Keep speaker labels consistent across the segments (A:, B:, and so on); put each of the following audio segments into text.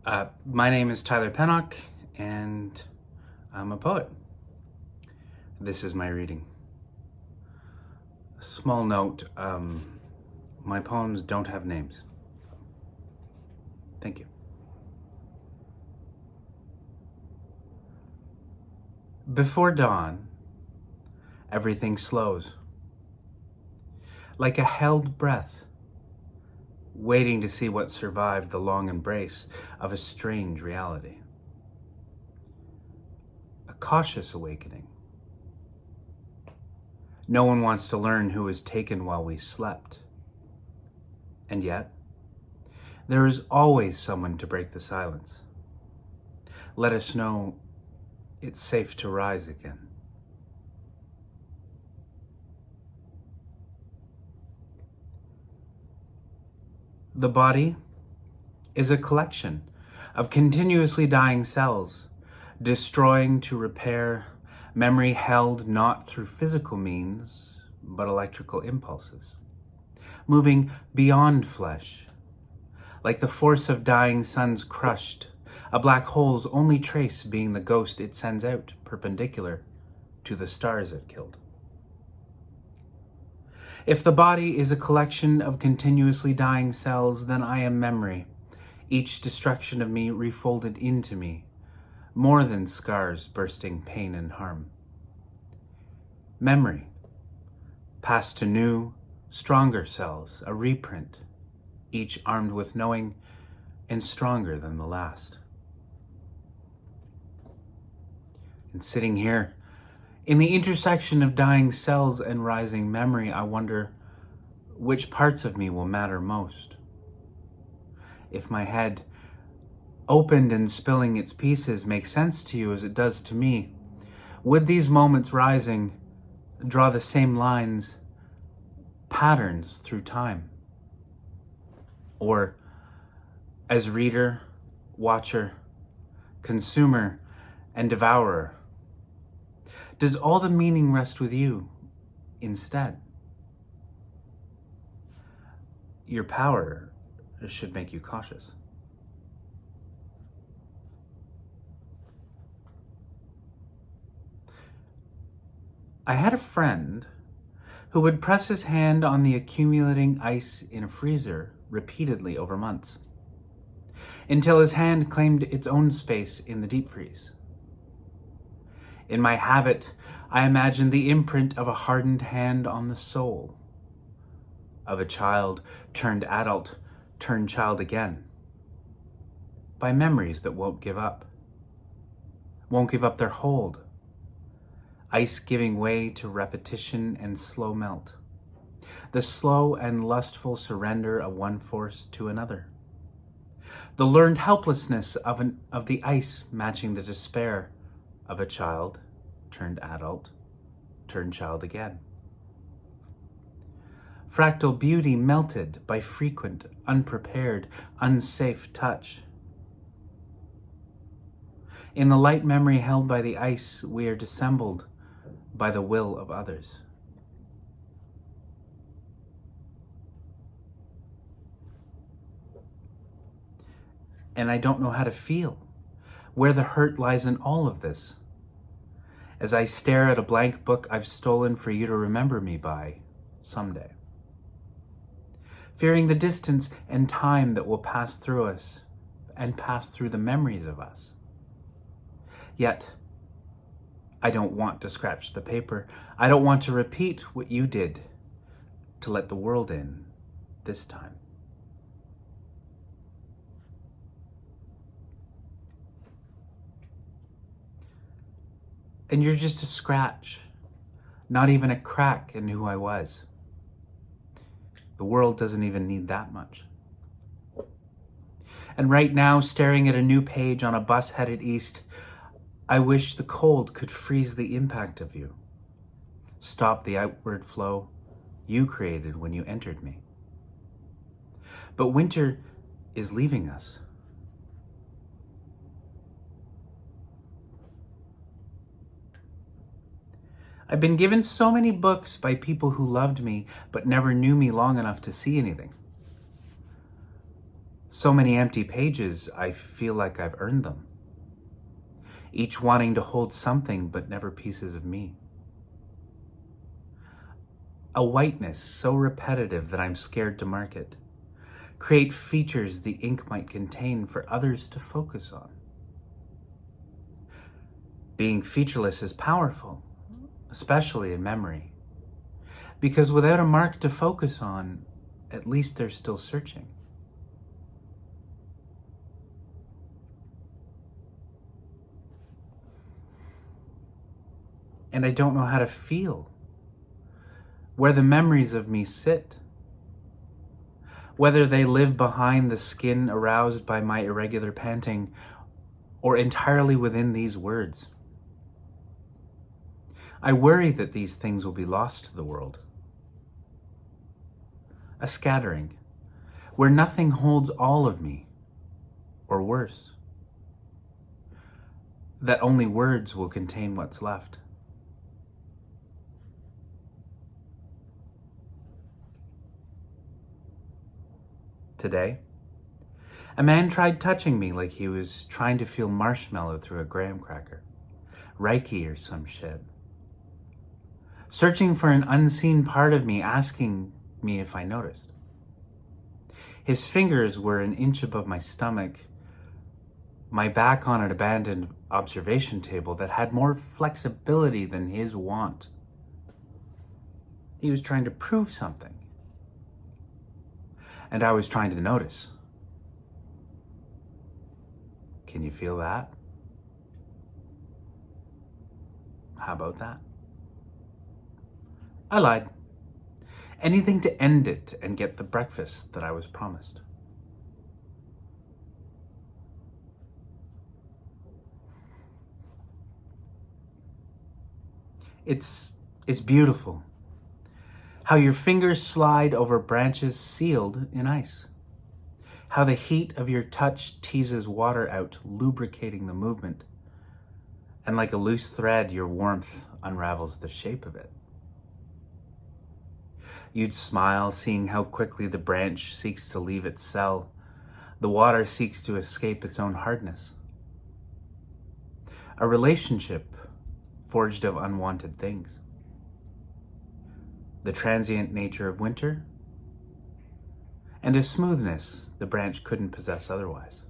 A: My name is Tyler Pennock, and I'm a poet. This is my reading. A small note, my poems don't have names. Thank you. Before dawn, everything slows. Like a held breath, waiting to see what survived the long embrace of a strange reality. A cautious awakening. No one wants to learn who was taken while we slept. And yet, there is always someone to break the silence. Let us know it's safe to rise again. The body is a collection of continuously dying cells, destroying to repair memory held not through physical means, but electrical impulses, moving beyond flesh, like the force of dying suns crushed, a black hole's only trace being the ghost it sends out perpendicular to the stars it killed. If the body is a collection of continuously dying cells, then I am memory, each destruction of me refolded into me, more than scars bursting pain and harm. Memory, passed to new, stronger cells, a reprint, each armed with knowing and stronger than the last. And sitting here, in the intersection of dying cells and rising memory, I wonder which parts of me will matter most. If my head, opened and spilling its pieces, makes sense to you as it does to me, would these moments rising draw the same lines, patterns through time? Or, as reader, watcher, consumer, and devourer, does all the meaning rest with you instead? Your power should make you cautious. I had a friend who would press his hand on the accumulating ice in a freezer repeatedly over months, until his hand claimed its own space in the deep freeze. In my habit, I imagined the imprint of a hardened hand on the soul of a child turned adult, turned child again, by memories that won't give up their hold, ice giving way to repetition and slow melt, the slow and lustful surrender of one force to another, the learned helplessness of the ice matching the despair of a child turned adult, turned child again. Fractal beauty melted by frequent, unprepared, unsafe touch. In the light memory held by the ice, we are dissembled by the will of others. And I don't know how to feel, where the hurt lies in all of this, as I stare at a blank book I've stolen for you to remember me by someday. Fearing the distance and time that will pass through us and pass through the memories of us. Yet, I don't want to scratch the paper. I don't want to repeat what you did to let the world in this time. And you're just a scratch, not even a crack in who I was. The world doesn't even need that much. And right now, staring at a new page on a bus headed east, I wish the cold could freeze the impact of you, stop the outward flow you created when you entered me. But winter is leaving us. I've been given so many books by people who loved me but never knew me long enough to see anything. So many empty pages, I feel like I've earned them, each wanting to hold something but never pieces of me. A whiteness so repetitive that I'm scared to mark it. Create features the ink might contain for others to focus on. Being featureless is powerful, especially in memory, because without a mark to focus on, at least they're still searching. And I don't know how to feel where the memories of me sit, whether they live behind the skin aroused by my irregular panting or entirely within these words. I worry that these things will be lost to the world. A scattering where nothing holds all of me, or worse, that only words will contain what's left. Today, a man tried touching me like he was trying to feel marshmallow through a graham cracker, Reiki or some shit. Searching for an unseen part of me, asking me if I noticed. His fingers were an inch above my stomach, my back on an abandoned observation table that had more flexibility than his want. He was trying to prove something, and I was trying to notice. Can you feel that? How about that? I lied. Anything to end it and get the breakfast that I was promised. It's beautiful how your fingers slide over branches sealed in ice. How the heat of your touch teases water out, lubricating the movement. And like a loose thread, your warmth unravels the shape of it. You'd smile, seeing how quickly the branch seeks to leave its cell. The water seeks to escape its own hardness. A relationship forged of unwanted things. The transient nature of winter, and a smoothness the branch couldn't possess otherwise.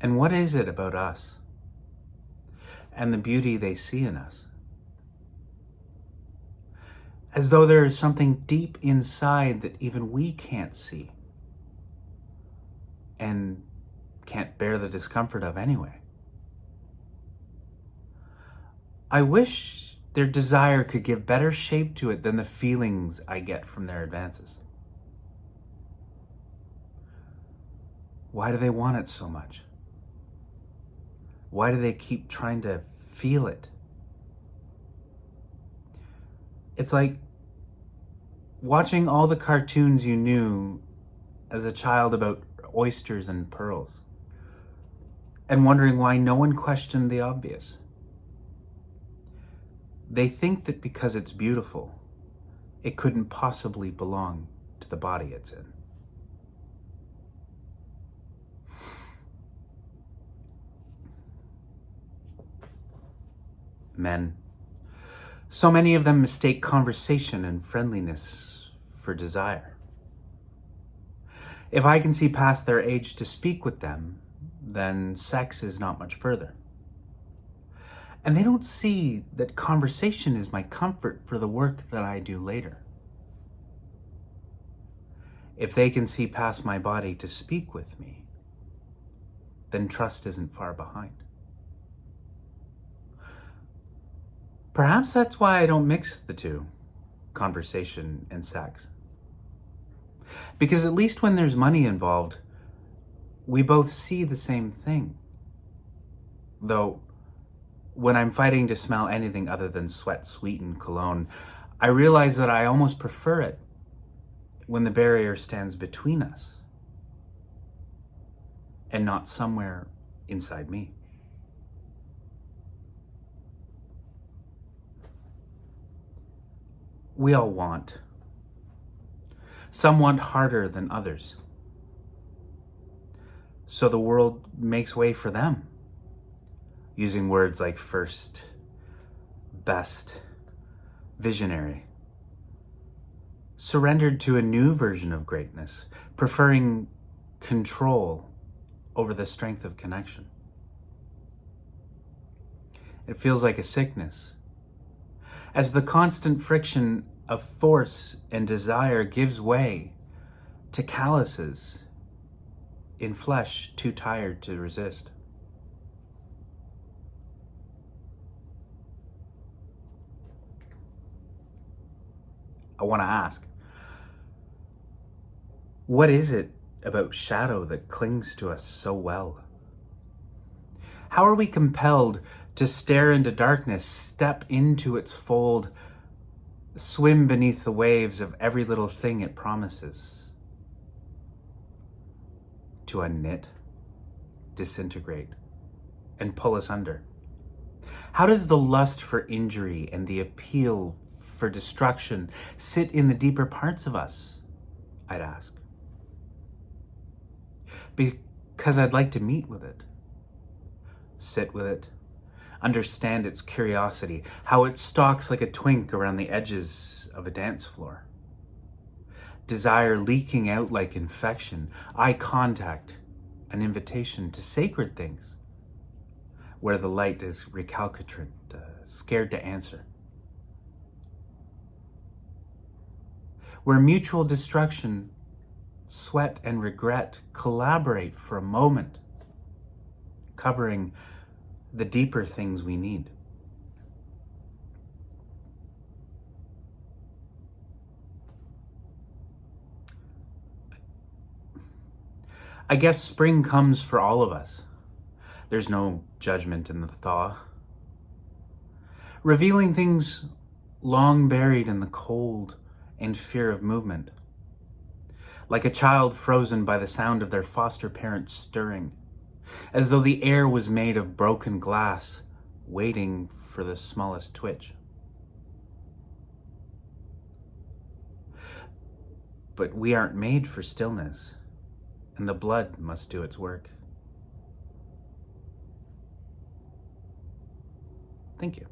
A: And what is it about us and the beauty they see in us? As though there is something deep inside that even we can't see and can't bear the discomfort of anyway. I wish their desire could give better shape to it than the feelings I get from their advances. Why do they want it so much? Why do they keep trying to feel it? It's like watching all the cartoons you knew as a child about oysters and pearls and wondering why no one questioned the obvious. They think that because it's beautiful, it couldn't possibly belong to the body it's in. Men. So many of them mistake conversation and friendliness for desire. If I can see past their age to speak with them, then sex is not much further. And they don't see that conversation is my comfort for the work that I do later. If they can see past my body to speak with me, then trust isn't far behind. Perhaps that's why I don't mix the two, conversation and sex. Because at least when there's money involved, we both see the same thing. Though, when I'm fighting to smell anything other than sweat-sweetened cologne, I realize that I almost prefer it when the barrier stands between us and not somewhere inside me. we all want. Some want harder than others. So the world makes way for them, using words like first, best, visionary. Surrendered to a new version of greatness, preferring control over the strength of connection. It feels like a sickness, as the constant friction of force and desire gives way to calluses in flesh too tired to resist. I want to ask, what is it about shadow that clings to us so well? How are we compelled to stare into darkness, step into its fold, swim beneath the waves of every little thing it promises? To unknit, disintegrate, and pull us under. How does the lust for injury and the appeal for destruction sit in the deeper parts of us, I'd ask? Because I'd like to meet with it, sit with it, understand its curiosity, how it stalks like a twink around the edges of a dance floor. Desire leaking out like infection, eye contact, an invitation to sacred things, where the light is recalcitrant, scared to answer. Where mutual destruction, sweat, and regret collaborate for a moment, covering the deeper things we need. I guess spring comes for all of us. There's no judgment in the thaw. Revealing things long buried in the cold and fear of movement. Like a child frozen by the sound of their foster parents stirring, as though the air was made of broken glass, waiting for the smallest twitch. But we aren't made for stillness, and the blood must do its work. Thank you.